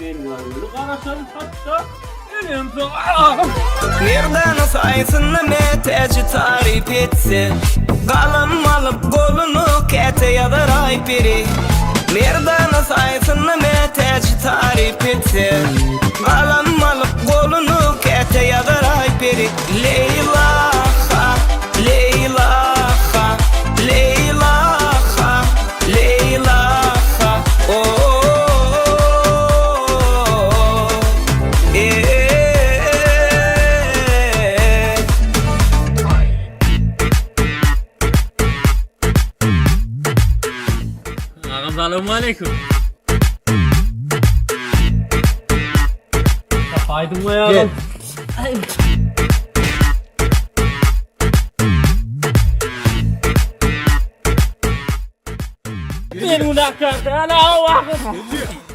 benim ağzını qaraşan hatta ölüm soğuk. Nereden sayısını meteci tarif etse, kalım alıp kolunu kete yadıray biri. Nereden sayısını meteci tarif etse, kalım alıp kolunu kete yadıray biri. Leýla ha, Leýla ha, Leýla ha, Leýla ha. Assalamu alaikum. Haydi mı ya? Bir dakika, hala vakit.